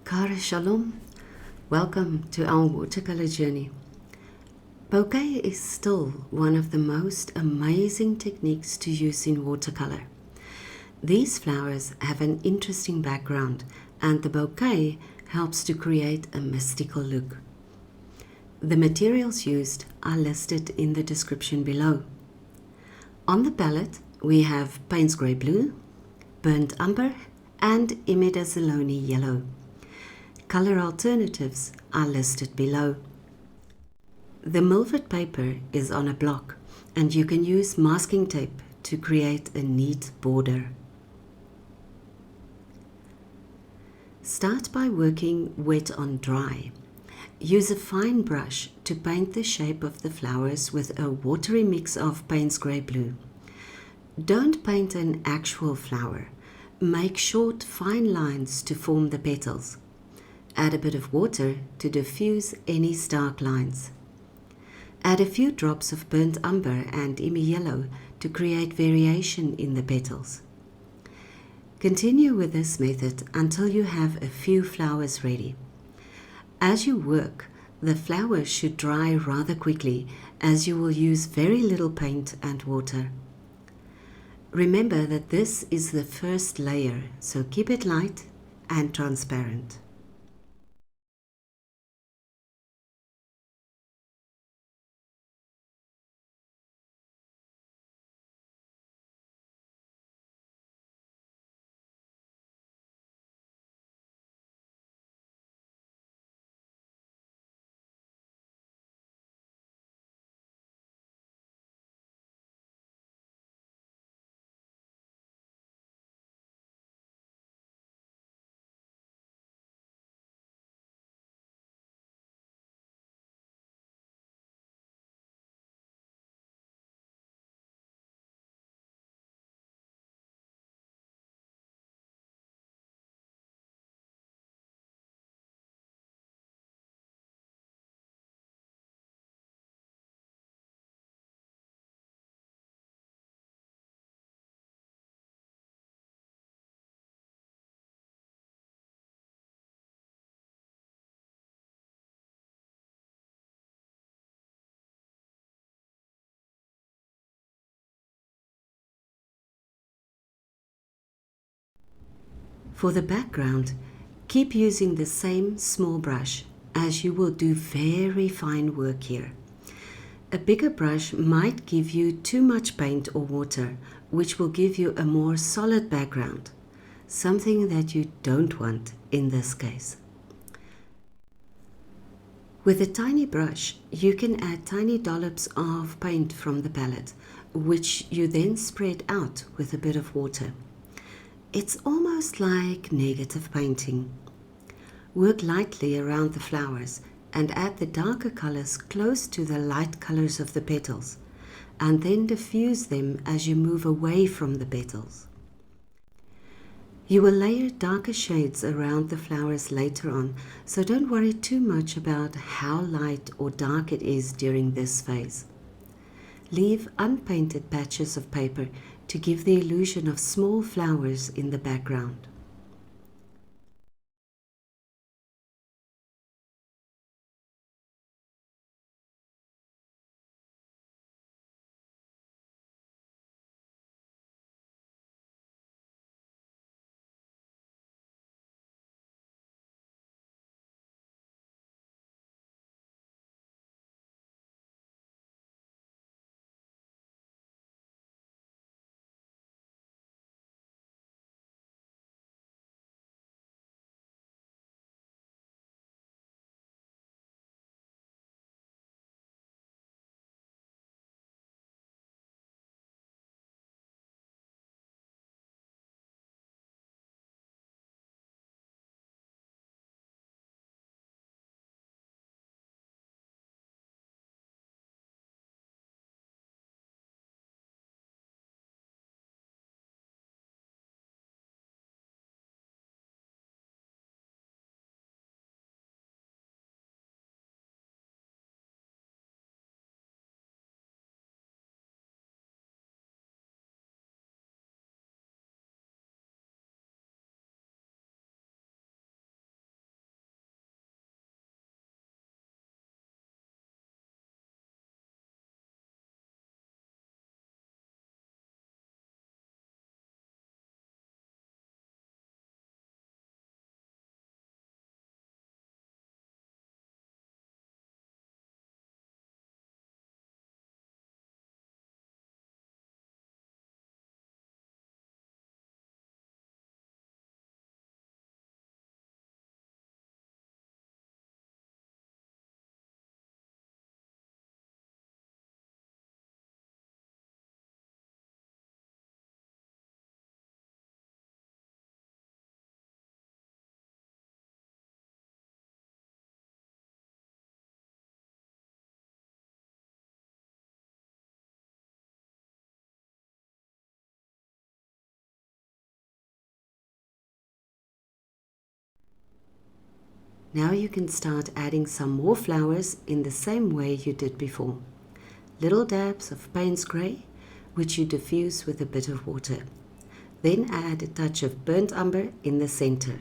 Kara Shalom, welcome to our watercolor journey. Bokeh is still one of the most amazing techniques to use in watercolor. These flowers have an interesting background and the bouquet helps to create a mystical look. The materials used are listed in the description below. On the palette we have Payne's Grey Blue, Burnt Umber and Imidazalone Yellow. Color alternatives are listed below. The Milford paper is on a block and you can use masking tape to create a neat border. Start by working wet on dry. Use a fine brush to paint the shape of the flowers with a watery mix of Payne's Grey Blue. Don't paint an actual flower. Make short, fine lines to form the petals. Add a bit of water to diffuse any stark lines. Add a few drops of burnt umber and Imi yellow to create variation in the petals. Continue with this method until you have a few flowers ready. As you work, the flowers should dry rather quickly as you will use very little paint and water. Remember that this is the first layer, so keep it light and transparent. For the background, keep using the same small brush as you will do very fine work here. A bigger brush might give you too much paint or water, which will give you a more solid background, something that you don't want in this case. With a tiny brush, you can add tiny dollops of paint from the palette, which you then spread out with a bit of water. It's almost like negative painting. Work lightly around the flowers and add the darker colors close to the light colors of the petals, and then diffuse them as you move away from the petals. You will layer darker shades around the flowers later on, so don't worry too much about how light or dark it is during this phase. Leave unpainted patches of paper to give the illusion of small flowers in the background. Now you can start adding some more flowers in the same way you did before. Little dabs of Payne's Grey, which you diffuse with a bit of water. Then add a touch of burnt umber in the center.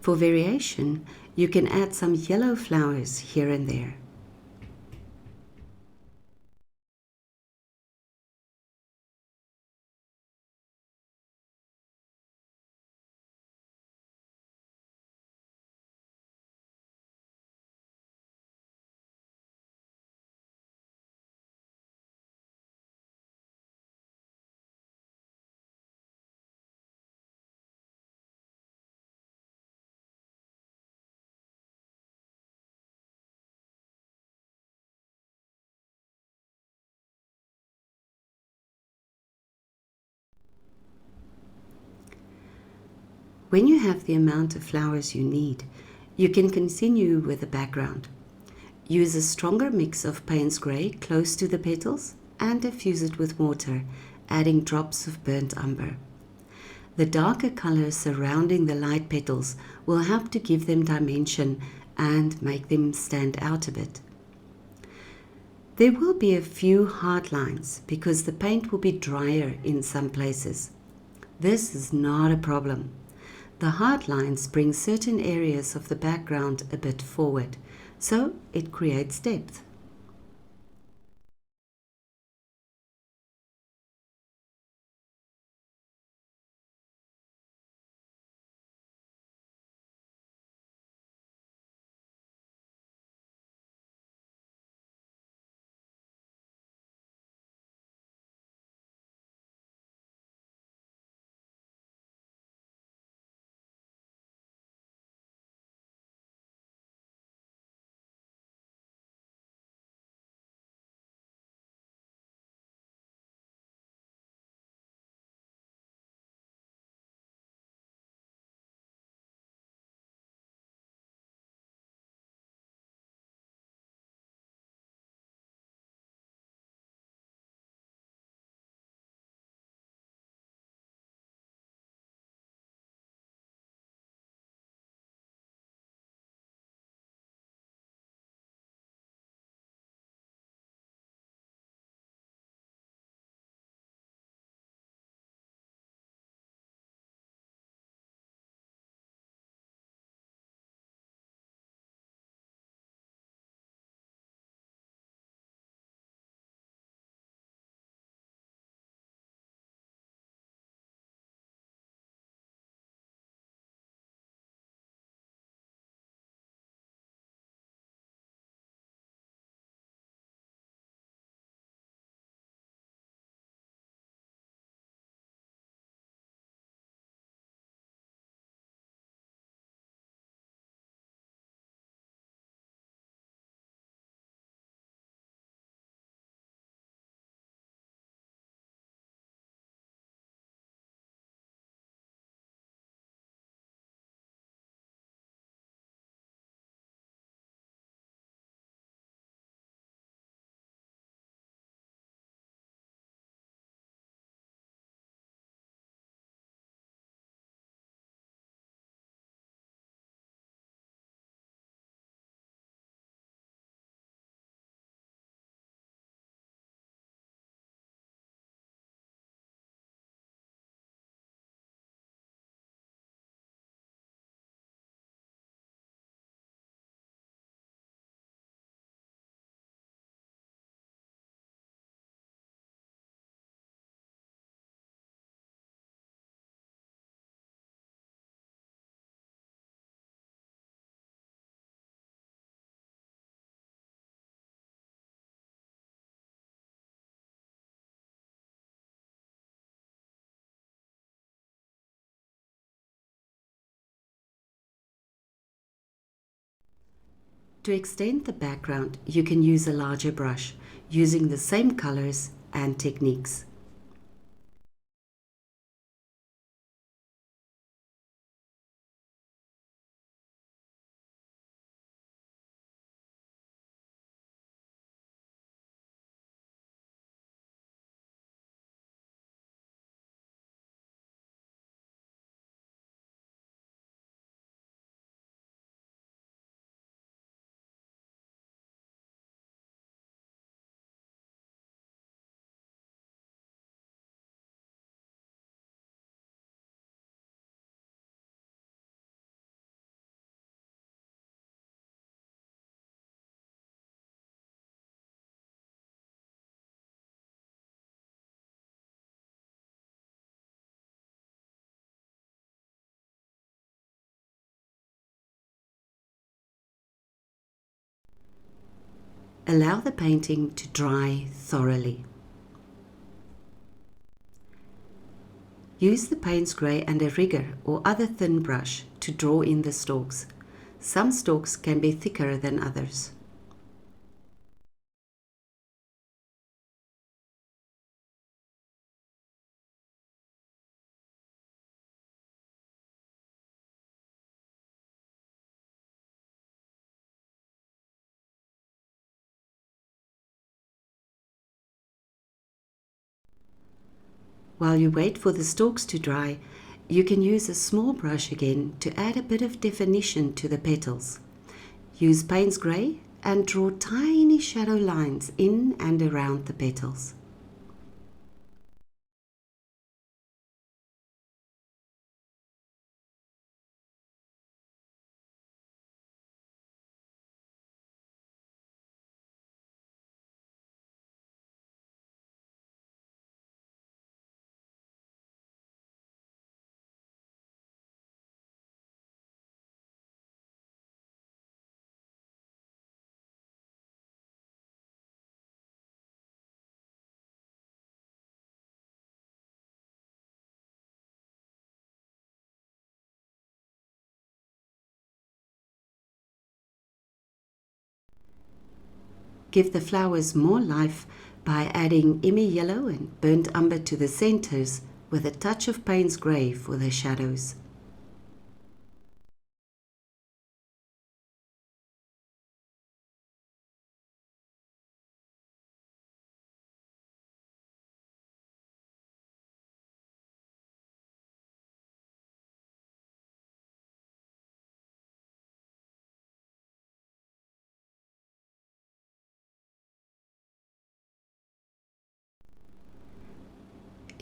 For variation, you can add some yellow flowers here and there. When you have the amount of flowers you need, you can continue with the background. Use a stronger mix of Payne's Grey close to the petals and diffuse it with water, adding drops of burnt umber. The darker color surrounding the light petals will help to give them dimension and make them stand out a bit. There will be a few hard lines because the paint will be drier in some places. This is not a problem. The hard lines bring certain areas of the background a bit forward, so it creates depth. To extend the background, you can use a larger brush, using the same colors and techniques. Allow the painting to dry thoroughly. Use the Payne's Grey and a rigger or other thin brush to draw in the stalks. Some stalks can be thicker than others. While you wait for the stalks to dry, you can use a small brush again to add a bit of definition to the petals. Use Payne's Grey and draw tiny shadow lines in and around the petals. Give the flowers more life by adding Imidazalone and burnt umber to the centers with a touch of Payne's Grey for the shadows.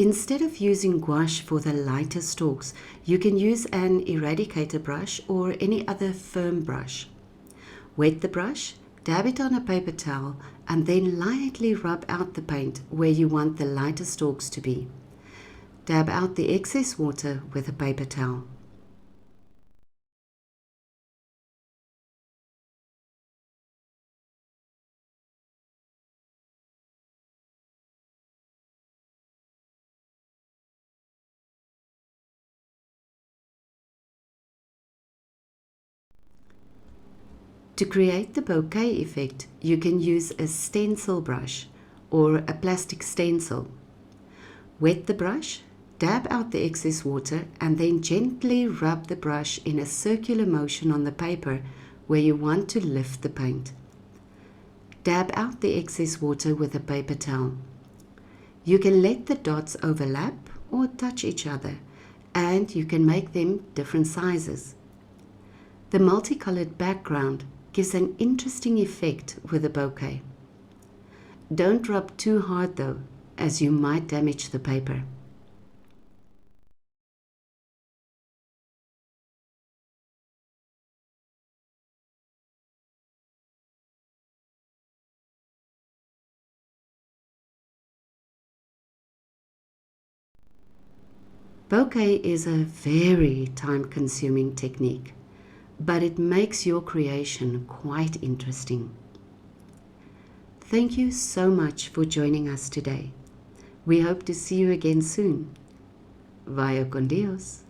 Instead of using gouache for the lighter stalks, you can use an Eradicator brush or any other firm brush. Wet the brush, dab it on a paper towel, and then lightly rub out the paint where you want the lighter stalks to be. Dab out the excess water with a paper towel. To create the bouquet effect, you can use a stencil brush or a plastic stencil. Wet the brush, dab out the excess water, and then gently rub the brush in a circular motion on the paper where you want to lift the paint. Dab out the excess water with a paper towel. You can let the dots overlap or touch each other, and you can make them different sizes. The multicolored background gives an interesting effect with the bouquet. Don't rub too hard though, as you might damage the paper. Bouquet is a very time-consuming technique, but it makes your creation quite interesting. Thank you so much for joining us today. We hope to see you again soon. Vaya con Dios.